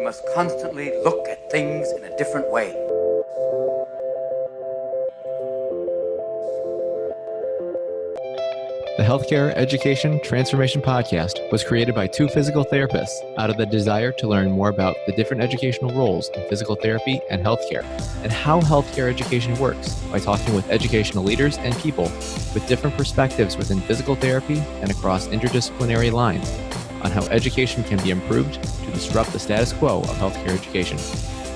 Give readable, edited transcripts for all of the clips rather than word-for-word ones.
must constantly look at things in a different way. The Healthcare Education Transformation Podcast was created by two physical therapists out of the desire to learn more about the different educational roles in physical therapy and healthcare, and how healthcare education works by talking with educational leaders and people with different perspectives within physical therapy and across interdisciplinary lines on how education can be improved to disrupt the status quo of healthcare education.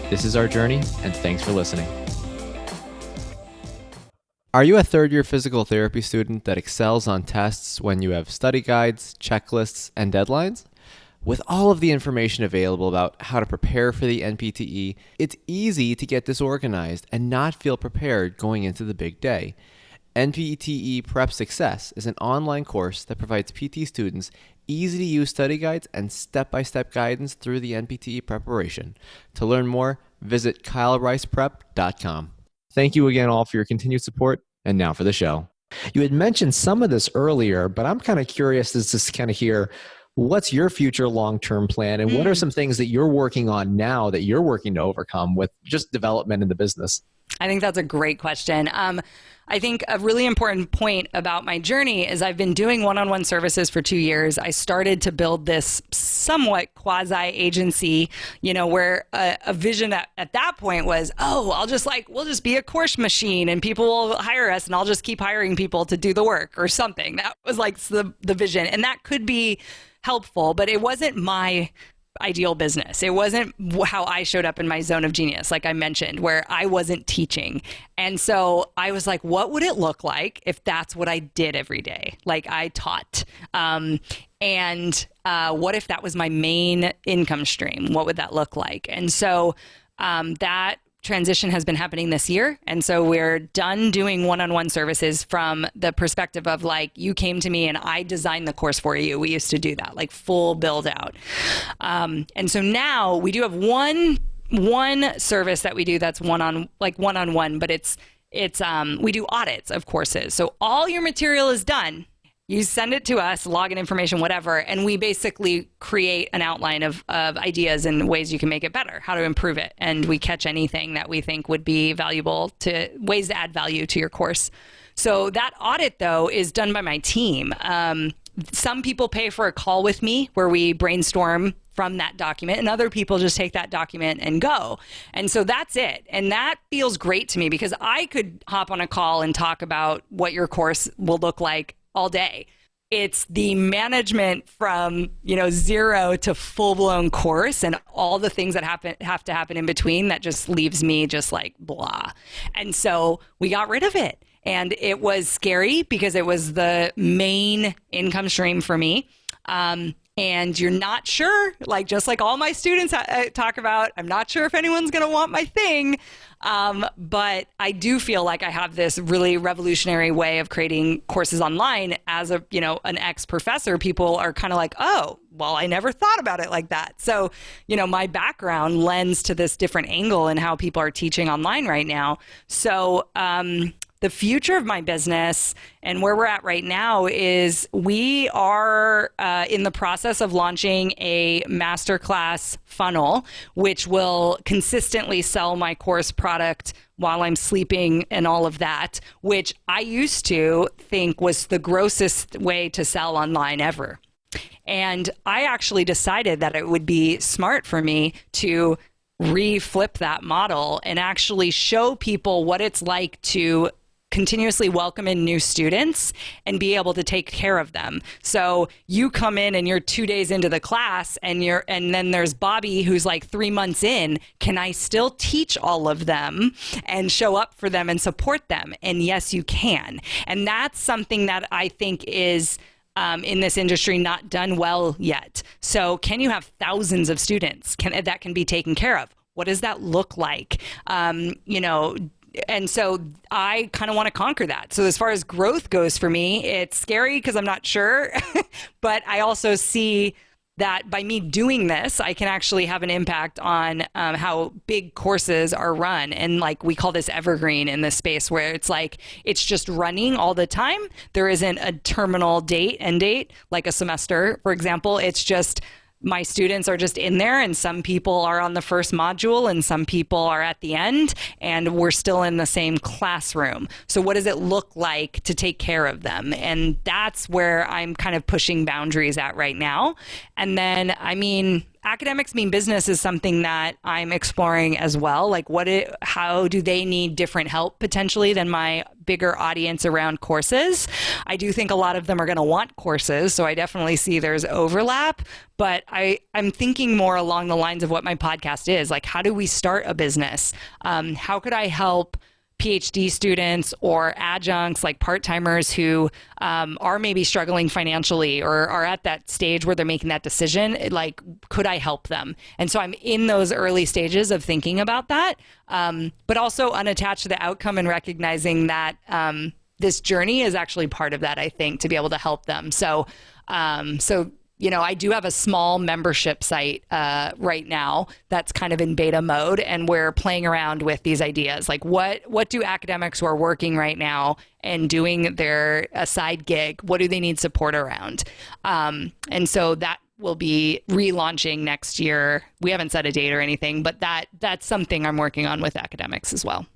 This is our journey, and thanks for listening. Are you a third-year physical therapy student that excels on tests when you have study guides, checklists, and deadlines? With all of the information available about how to prepare for the NPTE, it's easy to get disorganized and not feel prepared going into the big day. NPTE Prep Success is an online course that provides PT students easy-to-use study guides and step-by-step guidance through the NPTE preparation. To learn more, visit kylericeprep.com. Thank you again all for your continued support, and now for the show. You had mentioned some of this earlier, but I'm kind of curious to just kind of hear what's your future long-term plan, and what are some things that you're working on now that you're working to overcome with just development in the business? I think that's a great question. I think a really important point about my journey is I've been doing one-on-one services for 2 years. I started to build this somewhat quasi-agency, where a vision at that point was, we'll just be a course machine and people will hire us and I'll just keep hiring people to do the work or something. That was like the vision. And that could be helpful, but it wasn't my ideal business. It wasn't how I showed up in my zone of genius, like I mentioned, where I wasn't teaching. And so I was like, what would it look like if that's what I did every day? Like I taught. And what if that was my main income stream? What would that look like? And so that transition has been happening this year. And so we're done doing one-on-one services from the perspective of like, you came to me and I designed the course for you. We used to do that, like full build out. And so now we do have one service that we do that's one-on-one, but it's we do audits of courses. So all your material is done. You send it to us, login information, whatever, and we basically create an outline of ideas and ways you can make it better, how to improve it. And we catch anything that we think would be valuable to ways to add value to your course. So that audit, though, is done by my team. Some people pay for a call with me where we brainstorm from that document, and other people just take that document and go. And so that's it. And that feels great to me because I could hop on a call and talk about what your course will look like all day. It's the management from, zero to full-blown course and all the things that have to happen in between that just leaves me just like blah. And so we got rid of it. And it was scary because it was the main income stream for me. And you're not sure, just like all my students talk about, I'm not sure if anyone's going to want my thing. But I do feel like I have this really revolutionary way of creating courses online. As an ex-professor, people are kind of like, oh, well, I never thought about it like that. So, my background lends to this different angle in how people are teaching online right now. So, the future of my business and where we're at right now is we are in the process of launching a masterclass funnel, which will consistently sell my course product while I'm sleeping and all of that, which I used to think was the grossest way to sell online ever. And I actually decided that it would be smart for me to reflip that model and actually show people what it's like to continuously welcome in new students and be able to take care of them. So you come in and you're 2 days into the class and then there's Bobby who's like 3 months in. Can I still teach all of them and show up for them and support them? And yes, you can. And that's something that I think is in this industry not done well yet. So can you have thousands of students that can be taken care of? What does that look like? And so I kind of want to conquer that. So as far as growth goes for me, it's scary because I'm not sure, but I also see that by me doing this, I can actually have an impact on how big courses are run. And like we call this evergreen in this space where it's like, it's just running all the time. There isn't a terminal end date, like a semester, for example. It's just my students are just in there, and some people are on the first module and some people are at the end, and we're still in the same classroom. So what does it look like to take care of them? And that's where I'm kind of pushing boundaries at right now. And then, academics mean business is something that I'm exploring as well. Like how do they need different help potentially than my bigger audience around courses? I do think a lot of them are going to want courses. So I definitely see there's overlap, but I'm thinking more along the lines of what my podcast is. Like, how do we start a business? How could I help PhD students or adjuncts, like part-timers who are maybe struggling financially or are at that stage where they're making that decision? Like, could I help them? And so I'm in those early stages of thinking about that, but also unattached to the outcome and recognizing that this journey is actually part of that, I think, to be able to help them. So I do have a small membership site right now that's kind of in beta mode, and we're playing around with these ideas. Like, what do academics who are working right now and doing their side gig, what do they need support around? And so that will be relaunching next year. We haven't set a date or anything, but that's something I'm working on with academics as well.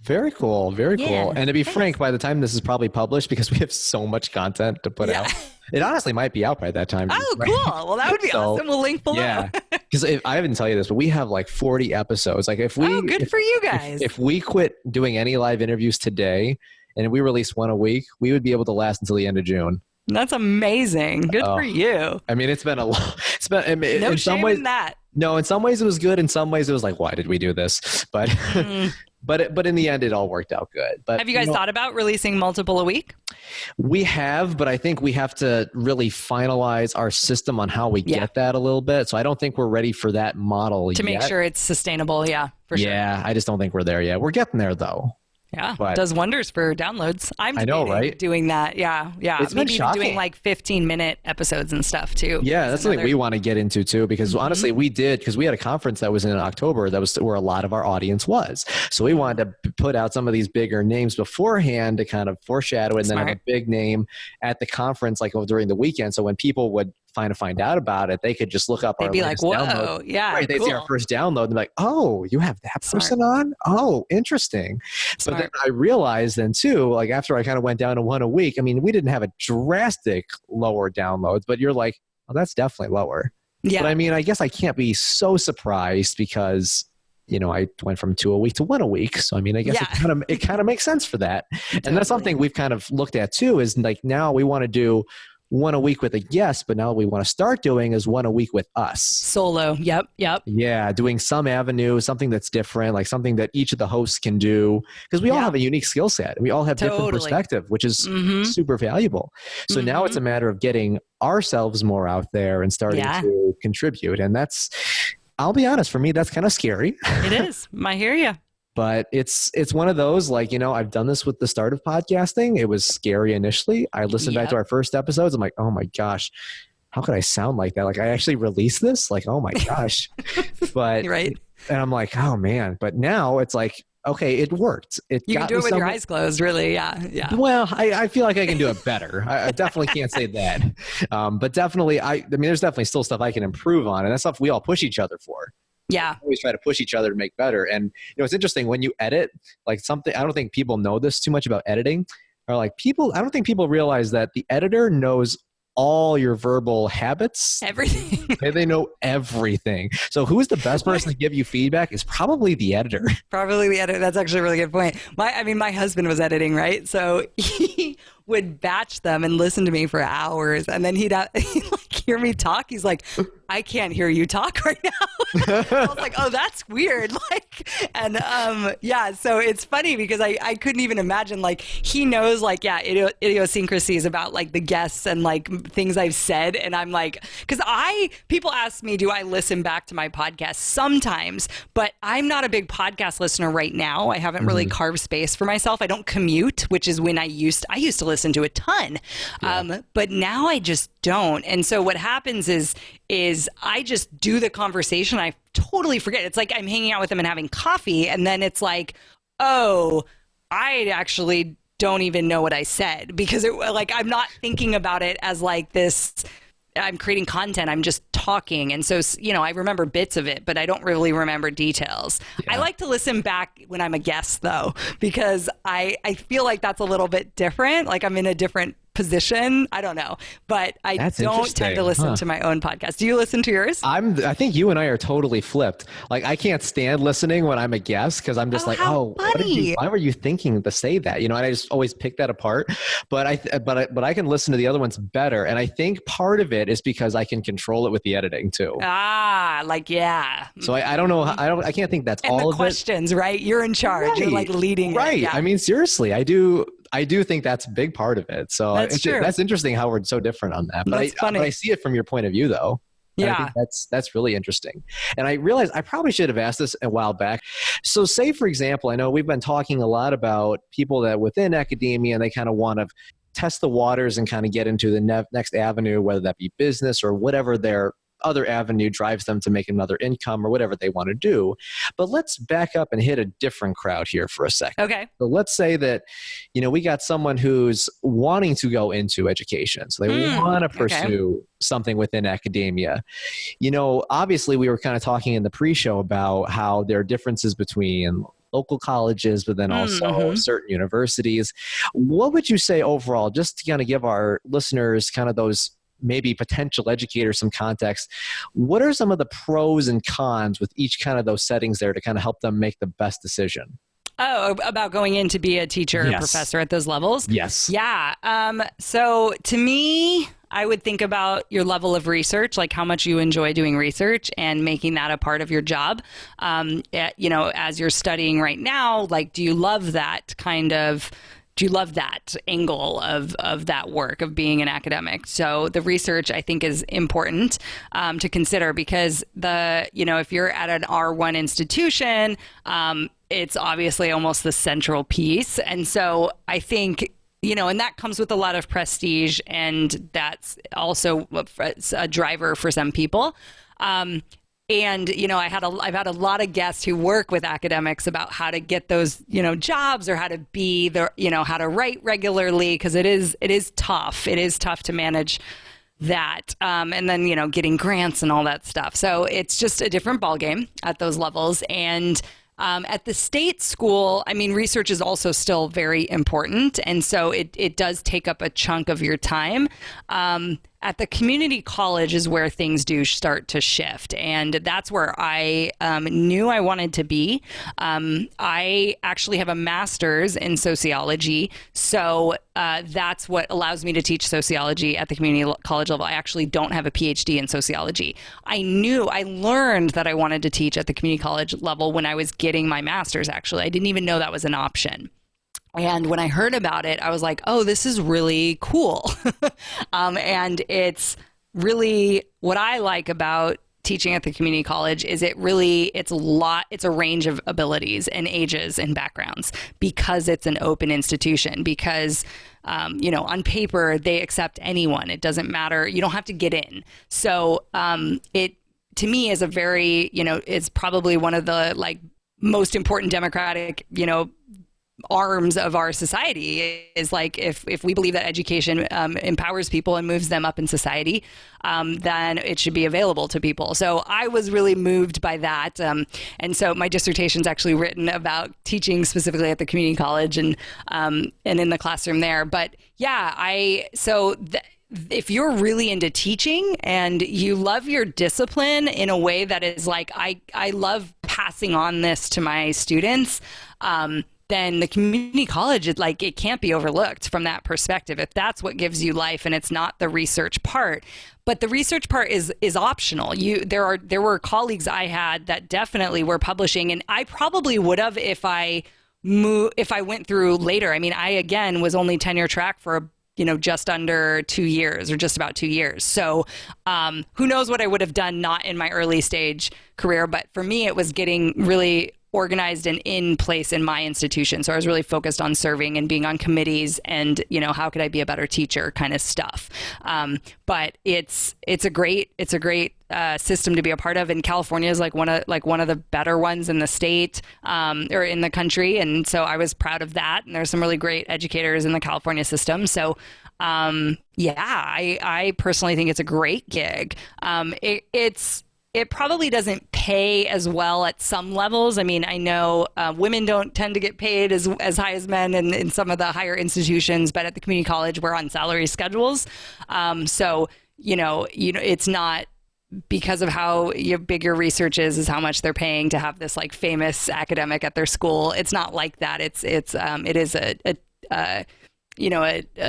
Very cool. Very Yeah, cool. And to be thanks. frank, by the time this is probably published, because we have so much content to put out, it honestly might be out by that time. Oh, cool. Well, that would be awesome. We'll link below. Yeah. Because I haven't tell you this, but we have like 40 episodes. Like good for you guys. If we quit doing any live interviews today and we release one a week, we would be able to last until the end of June. That's amazing. Good for you. I mean, it's been a lot. It's been No in some shame ways. in that. No, in some ways it was good. In some ways it was like, why did we do this? But but in the end, it all worked out good. But have you guys thought about releasing multiple a week? We have, but I think we have to really finalize our system on how we get that a little bit. So I don't think we're ready for that model to make sure it's sustainable. Yeah, for sure. Yeah, I just don't think we're there yet. We're getting there though. Yeah, it does wonders for downloads. I know, right? Doing that. Yeah. It's maybe even doing like 15-minute episodes and stuff too. Yeah, that's something we want to get into too, because honestly, we had a conference that was in October that was where a lot of our audience was. So we wanted to put out some of these bigger names beforehand to kind of foreshadow and then have a big name at the conference, like during the weekend. So when people would find out about it, they could just look up our latest download. Yeah, right. They'd see our first download and be like, oh, you have that person on? Oh, interesting. But then I realized then too, like after I kind of went down to one a week, I mean, we didn't have a drastic lower downloads, but you're like, oh, that's definitely lower. Yeah. But I mean, I guess I can't be so surprised because I went from 2 a week to 1 a week. So, I mean, I guess it kind of makes sense for that. Totally. And that's something we've kind of looked at too, is like now we want to do 1 a week with a guest, but now what we want to start doing is 1 a week with us. Solo. Yep. Yeah. Doing some avenue, something that's different, like something that each of the hosts can do, because we all have a unique skill set. We all have different perspective, which is super valuable. So now it's a matter of getting ourselves more out there and starting to contribute. And that's, I'll be honest, for me, that's kind of scary. It is. I hear you. But it's one of those, like, I've done this with the start of podcasting. It was scary initially. I listened back to our first episodes. I'm like, oh my gosh, how could I sound like that? Like, I actually released this? Like, oh my gosh. But, right. And I'm like, oh man. But now it's like, okay, it worked. You can do it with your eyes closed, really. Yeah. Well, I feel like I can do it better. I definitely can't say that. But definitely, I mean, there's definitely still stuff I can improve on. And that's stuff we all push each other for. Yeah. We always try to push each other to make better. And it's interesting when you edit, like something, I don't think people know this too much about editing, or like I don't think people realize that the editor knows all your verbal habits. Everything. They know everything. So who's the best person to give you feedback is probably the editor. Probably the editor. That's actually a really good point. My husband was editing, right? So he would batch them and listen to me for hours. And then he'd like hear me talk. He's like, I can't hear you talk right now. I was like, oh, that's weird. So it's funny because I couldn't even imagine, like, he knows, like, idiosyncrasies about, like, the guests and, like, things I've said. And I'm like, because people ask me, do I listen back to my podcast? Sometimes, but I'm not a big podcast listener right now. I haven't really carved space for myself. I don't commute, which is when I used to listen to a ton. But now I just don't. And so what happens is I just do the conversation. I totally forget. It's like I'm hanging out with them and having coffee. And then it's like, oh, I actually don't even know what I said, because I'm not thinking about it as like this I'm creating content. I'm just talking. And so, I remember bits of it, but I don't really remember details. I like to listen back when I'm a guest though, because I feel like that's a little bit different. Like I'm in a different position. I don't know, but I don't tend to listen to my own podcast. Do you listen to yours? I think you and I are totally flipped. Like I can't stand listening when I'm a guest because I'm just why were you thinking to say that? And I just always pick that apart. But I can listen to the other ones better. And I think part of it is because I can control it with the editing too. So I don't know. I can't think that's and all the of questions, right? You're in charge. Right. You're like leading. Right. It. Yeah. I mean, seriously, I do think that's a big part of it. So that's interesting how we're so different on that. But I see it from your point of view though. Yeah. I think that's really interesting. And I realized I probably should have asked this a while back. So say, for example, I know we've been talking a lot about people that within academia, and they kind of want to test the waters and kind of get into the next avenue, whether that be business or whatever their other avenue drives them to make another income or whatever they want to do. But let's back up and hit a different crowd here for a second. Okay. So let's say that, we got someone who's wanting to go into education. So they want to pursue something within academia. Obviously we were kind of talking in the pre-show about how there are differences between local colleges, but then also certain universities. What would you say overall, just to kind of give our listeners kind of those maybe potential educators some context, what are some of the pros and cons with each kind of those settings there to kind of help them make the best decision? Oh, about going in to be a teacher or professor at those levels? Yes. Yeah. So to me, I would think about your level of research, like how much you enjoy doing research and making that a part of your job. As you're studying right now, like, do you love that angle of that work of being an academic? So the research, I think, is important to consider, because if you're at an R1 institution, it's obviously almost the central piece. And so I think, and that comes with a lot of prestige, and that's also a driver for some people. And, I've had a lot of guests who work with academics about how to get those, jobs, or how to be how to write regularly, because it is tough. It is tough to manage that. And then, getting grants and all that stuff. So it's just a different ballgame at those levels. And at the state school, I mean, research is also still very important. And so it does take up a chunk of your time. At the community college is where things do start to shift. And that's where I knew I wanted to be. I actually have a master's in sociology. So that's what allows me to teach sociology at the community college level. I actually don't have a PhD in sociology. I learned that I wanted to teach at the community college level when I was getting my master's, actually. I didn't even know that was an option. And when I heard about it, I was like, oh, this is really cool. And it's really what I like about teaching at the community college is it's a range of abilities and ages and backgrounds, because it's an open institution, because, on paper, they accept anyone. It doesn't matter. You don't have to get in. So it, to me, is a very, it's probably one of the most important democratic, arms of our society. Is like, if we believe that education empowers people and moves them up in society, then it should be available to people. So I was really moved by that. And so my dissertation is actually written about teaching specifically at the community college and in the classroom there. But yeah, if you're really into teaching and you love your discipline in a way that is like, I love passing on this to my students, then the community college, it can't be overlooked from that perspective, if that's what gives you life and it's not the research part. But the research part is optional. There were colleagues I had that definitely were publishing, and I probably would have if I went through later. I mean, I again was only tenure track for just under 2 years, or just about 2 years. So who knows what I would have done not in my early stage career. But for me, it was getting really organized and in place in my institution. So I was really focused on serving and being on committees and, how could I be a better teacher kind of stuff. But it's a great system to be a part of. And California is like one of the better ones in the state, or in the country. And so I was proud of that. And there's some really great educators in the California system. So, I personally think it's a great gig. It probably doesn't pay as well at some levels. I mean, I know women don't tend to get paid as high as men in some of the higher institutions, but at the community college, we're on salary schedules. So, it's not because of how big your research is how much they're paying to have this like famous academic at their school. It's not like that. It is a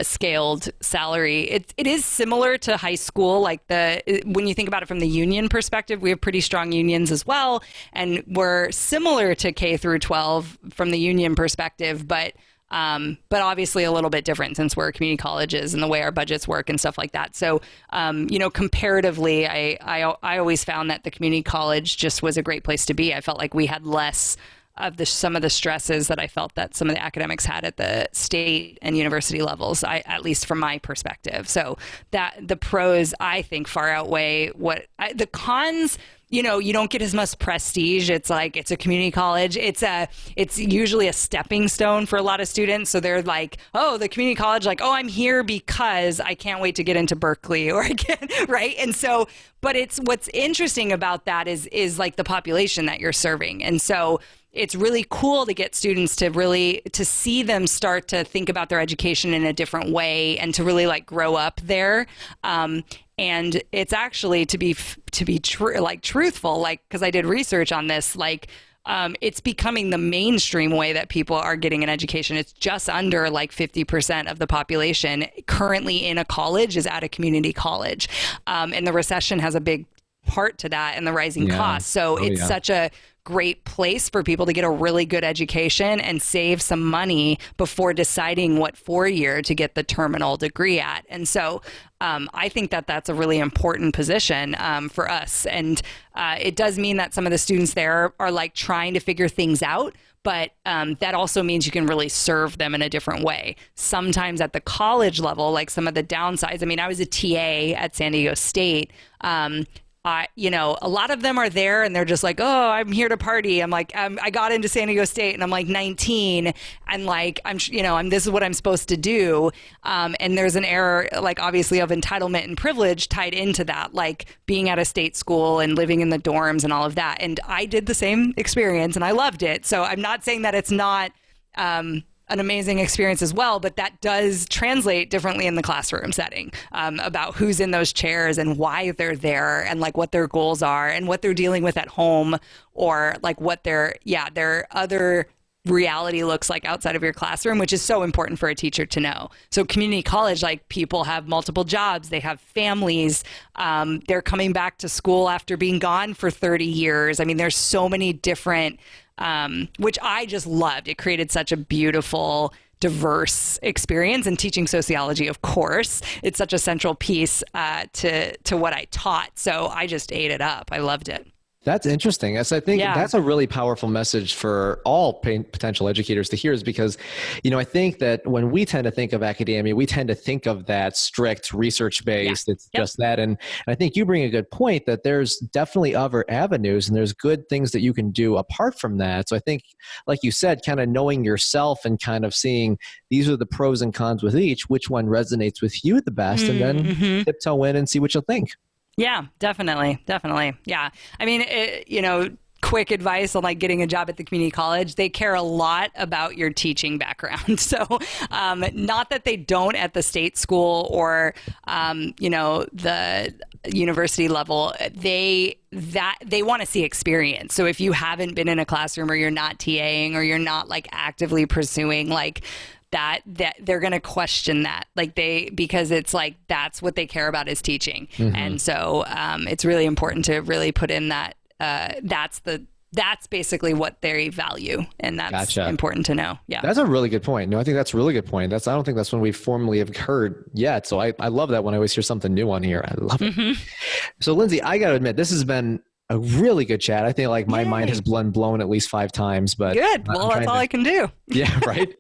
scaled salary. It is similar to high school. Like when you think about it from the union perspective, we have pretty strong unions as well. And we're similar to K through 12 from the union perspective, but obviously a little bit different since we're community colleges and the way our budgets work and stuff like that. So, comparatively, I always found that the community college just was a great place to be. I felt like we had less of some of the stresses that I felt that some of the academics had at the state and university levels, at least from my perspective. So that the pros, I think, far outweigh the cons. You don't get as much prestige. It's like, it's a community college. It's usually a stepping stone for a lot of students. So they're like, oh, the community college, like, oh, I'm here because I can't wait to get into Berkeley or right. And so, but what's interesting about that is like the population that you're serving. And so it's really cool to get students to see them start to think about their education in a different way and to really like grow up there. And it's actually to be truthful, like, because I did research on this, like, it's becoming the mainstream way that people are getting an education. It's just under like 50% of the population currently in a college is at a community college. And the recession has a big part to that and the rising costs. So it's such a great place for people to get a really good education and save some money before deciding what 4-year to get the terminal degree at. And so I think that that's a really important position for us. And it does mean that some of the students there are like trying to figure things out, but that also means you can really serve them in a different way. Sometimes at the college level, like some of the downsides, I mean, I was a TA at San Diego State. A lot of them are there and they're just like, oh, I'm here to party. I'm like, I got into San Diego State and I'm like 19 and like, this is what I'm supposed to do. And there's an error, like obviously of entitlement and privilege tied into that, like being at a state school and living in the dorms and all of that. And I did the same experience and I loved it. So I'm not saying that it's not, an amazing experience as well, but that does translate differently in the classroom setting, about who's in those chairs and why they're there and like what their goals are and what they're dealing with at home, or like what their other reality looks like outside of your classroom, which is so important for a teacher to know. So community college, like people have multiple jobs, they have families, they're coming back to school after being gone for 30 years. I mean, there's so many different which I just loved. It created such a beautiful, diverse experience. And teaching sociology, of course, it's such a central piece to what I taught. So I just ate it up. I loved it. That's interesting. Yes, I think that's a really powerful message for all potential educators to hear, is because, I think that when we tend to think of academia, we tend to think of that strict research-based, it's just that. And I think you bring a good point that there's definitely other avenues and there's good things that you can do apart from that. So I think, like you said, kind of knowing yourself and kind of seeing these are the pros and cons with each, which one resonates with you the best, and then tiptoe in and see what you'll think. Yeah, definitely. Yeah. I mean, quick advice on like getting a job at the community college. They care a lot about your teaching background. So, not that they don't at the state school or, the university level, they want to see experience. So if you haven't been in a classroom or you're not TAing or you're not like actively pursuing like that they're going to question that, because it's like, that's what they care about is teaching. And so it's really important to really put in that that's basically what they value. And that's important to know. Yeah. That's a really good point. No, I think that's a really good point. I don't think that's one we formally have heard yet. So I love that when I always hear something new on here. I love it. So Lindsay, I got to admit, this has been a really good chat. I think like my Yay. mind has been blown at least 5 times, but good. Well, that's all I can do. Yeah, right.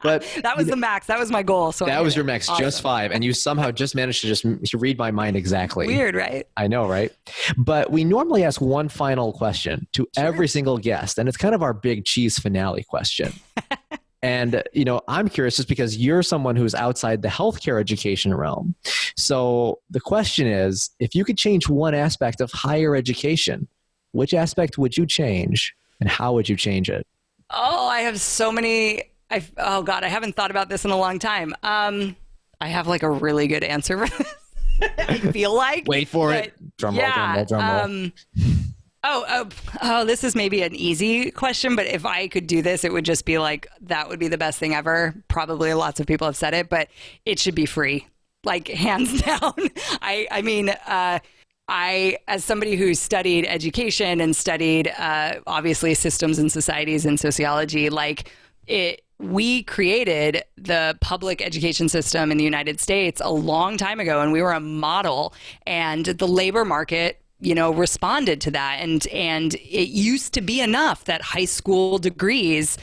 But that was the max. That was my goal. So that was your max, awesome. Just 5. And you somehow just managed to read my mind exactly. Weird, right? I know, right? But we normally ask one final question to every single guest, and it's kind of our big cheese finale question. And, I'm curious just because you're someone who's outside the healthcare education realm. So the question is, if you could change one aspect of higher education, which aspect would you change and how would you change it? Oh, I have so many. I haven't thought about this in a long time. I have like a really good answer for this. I feel like. Wait for it. Drum roll. Oh, this is maybe an easy question, but if I could do this, it would just be like, that would be the best thing ever. Probably lots of people have said it, but it should be free, like hands down. I mean, as somebody who studied education and studied, obviously systems and societies and sociology, we created the public education system in the United States a long time ago, and we were a model, and the labor market responded to that. And it used to be enough that high school degrees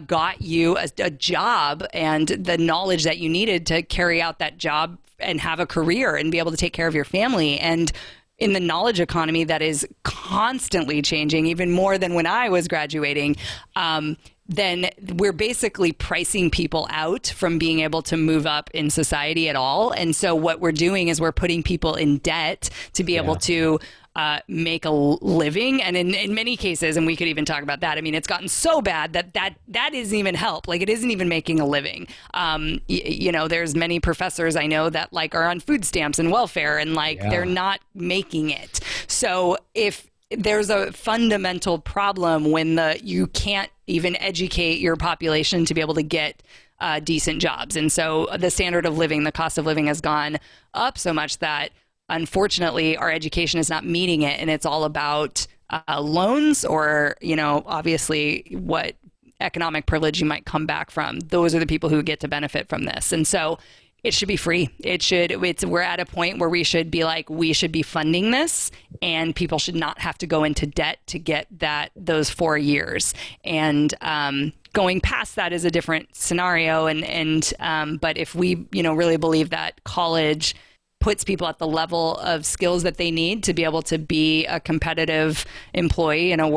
got you a job and the knowledge that you needed to carry out that job and have a career and be able to take care of your family. And in the knowledge economy that is constantly changing, even more than when I was graduating, then we're basically pricing people out from being able to move up in society at all. And so what we're doing is we're putting people in debt to be able to make a living. And in many cases, and we could even talk about that, I mean, it's gotten so bad that isn't even help. Like, it isn't even making a living. There's many professors I know that are on food stamps and welfare and they're not making it. So if there's a fundamental problem when you can't even educate your population to be able to get decent jobs. And so the standard of living, the cost of living has gone up so much that unfortunately our education is not meeting it. And it's all about loans or, obviously what economic privilege you might come back from. Those are the people who get to benefit from this. And so it should be free. We're at a point where we should be we should be funding this, and people should not have to go into debt to get those 4 years. And going past that is a different scenario. But if we, really believe that college puts people at the level of skills that they need to be able to be a competitive employee in a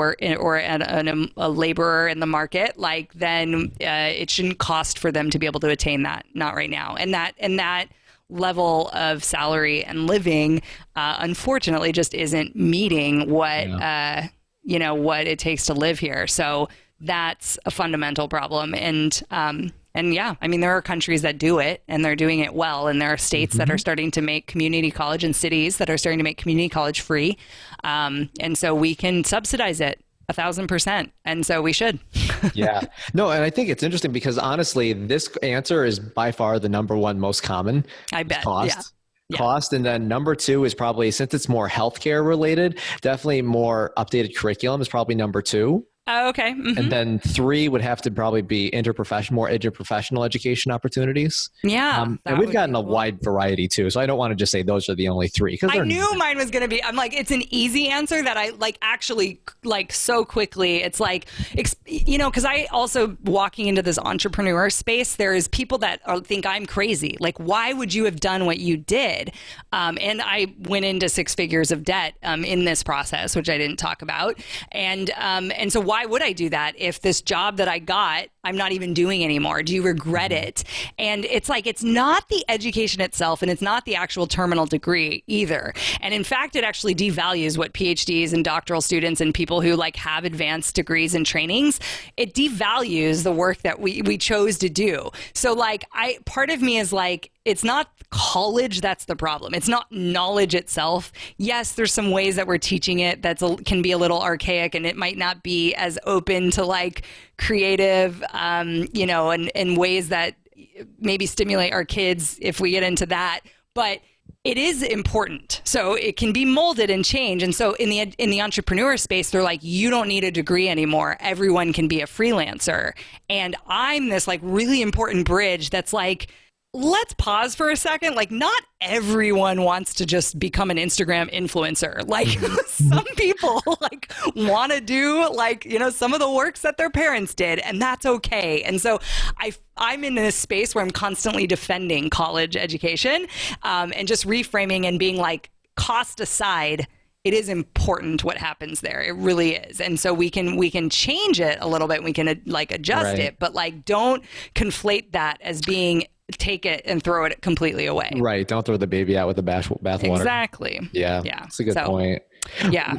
laborer in the market, then it shouldn't cost for them to be able to attain that. Not right now. And that level of salary and living, unfortunately, just isn't meeting what it takes to live here. So that's a fundamental problem. And yeah, I mean, there are countries that do it and they're doing it well. And there are states that are starting to make community college and cities that are starting to make community college free. And so we can subsidize it 1,000%. And so we should. Yeah. No, and I think it's interesting because honestly, this answer is by far the number one most common. I bet. Cost. Yeah. Cost. And then number 2 is probably, since it's more healthcare related, definitely more updated curriculum is probably number 2. Oh, okay. Mm-hmm. And then 3 would have to probably be more interprofessional education opportunities. Yeah. And we've gotten a wide variety too. So I don't want to just say those are the only 3. I knew mine was going to be, I'm it's an easy answer that I actually so quickly. It's because I also walking into this entrepreneur space, there's people that think I'm crazy. Why would you have done what you did? And I went into 6 figures of debt in this process, which I didn't talk about. And so why would I do that if this job that I got, I'm not even doing anymore? Do you regret it? And it's it's not the education itself, and it's not the actual terminal degree either. And in fact, it actually devalues what PhDs and doctoral students and people who have advanced degrees and trainings, it devalues the work that we chose to do. So part of me is it's not college that's the problem. It's not knowledge itself. Yes, there's some ways that we're teaching it can be a little archaic, and it might not be as open to creative, and ways that maybe stimulate our kids if we get into that. But it is important. So it can be molded and change. And so in the entrepreneur space, they're you don't need a degree anymore. Everyone can be a freelancer. And I'm this really important bridge that's let's pause for a second. Like, not everyone wants to just become an Instagram influencer. Like, some people like want to do like, some of the works that their parents did, and that's okay. And so I'm in this space where I'm constantly defending college education, and just reframing and being like, cost aside, it is important what happens there. It really is. And so we can change it a little bit. We can like adjust it, but like, don't conflate that as being take it and throw it completely away. Right. Don't throw the baby out with the bathwater. Exactly. Yeah. That's a good point. Yeah.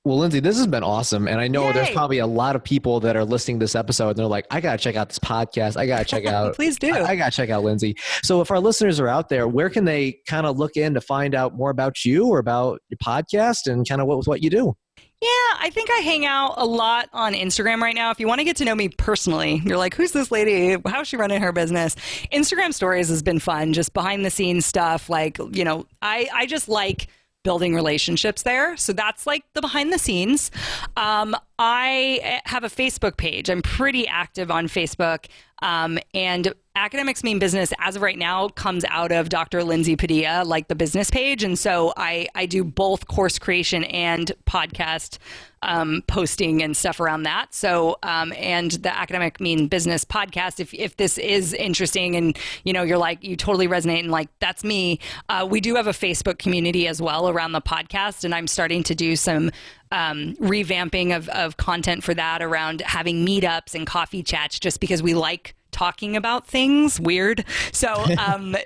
Well, Lindsay, this has been awesome. And I know there's probably a lot of people that are listening to this episode and they're like, I got to check out this podcast. I got to check out. Please do. I got to check out Lindsay. So if our listeners are out there, where can they kind of look in to find out more about you or about your podcast and kind of what you do? Yeah, I think I hang out a lot on Instagram right now. If you want to get to know me personally, you're like, who's this lady? How's she running her business? Instagram stories has been fun, just behind the scenes stuff. Like, I just like building relationships there. So that's like the behind the scenes. I have a Facebook page. I'm pretty active on Facebook. And Academics Mean Business, as of right now, comes out of Dr. Lindsay Padilla, like the business page. And so I do both course creation and podcast posting and stuff around that. So, and the Academic Mean Business podcast, if this is interesting and, you're like, you totally resonate and like, that's me. We do have a Facebook community as well around the podcast. And I'm starting to do some revamping of content for that around having meetups and coffee chats, just because we like talking about things weird. So,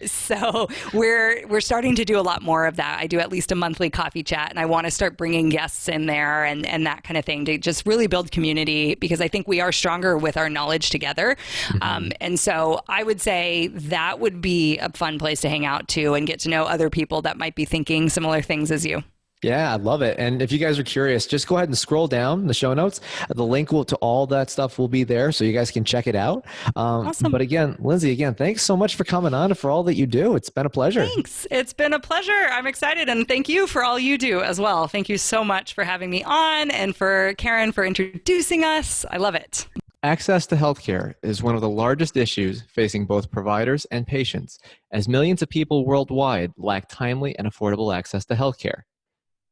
so we're starting to do a lot more of that. I do at least a monthly coffee chat, and I want to start bringing guests in there and that kind of thing to just really build community, because I think we are stronger with our knowledge together. And so I would say that would be a fun place to hang out too and get to know other people that might be thinking similar things as you. Yeah, I love it. And if you guys are curious, just go ahead and scroll down the show notes. The link to all that stuff will be there, so you guys can check it out. Awesome. But again, Lindsay, thanks so much for coming on and for all that you do. It's been a pleasure. Thanks. It's been a pleasure. I'm excited. And thank you for all you do as well. Thank you so much for having me on, and for Karen for introducing us. I love it. Access to healthcare is one of the largest issues facing both providers and patients, as millions of people worldwide lack timely and affordable access to healthcare.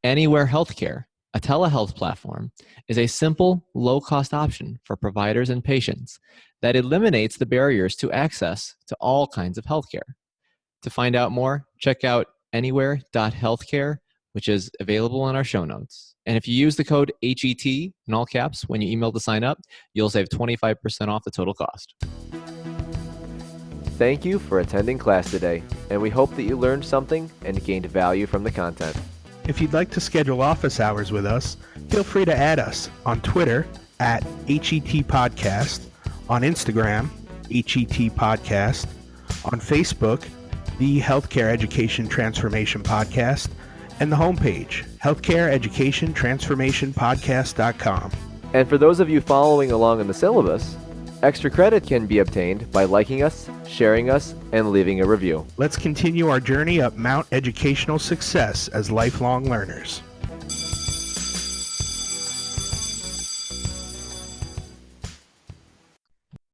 Anywhere Healthcare, a telehealth platform, is a simple, low-cost option for providers and patients that eliminates the barriers to access to all kinds of healthcare. To find out more, check out anywhere.healthcare, which is available in our show notes. And if you use the code HET in all caps when you email to sign up, you'll save 25% off the total cost. Thank you for attending class today, and we hope that you learned something and gained value from the content. If you'd like to schedule office hours with us, feel free to add us on Twitter at HET Podcast, on Instagram, HET Podcast, on Facebook, the Healthcare Education Transformation Podcast, and the homepage, healthcareeducationtransformationpodcast.com. And for those of you following along in the syllabus, extra credit can be obtained by liking us, sharing us, and leaving a review. Let's continue our journey up Mount Educational Success as lifelong learners.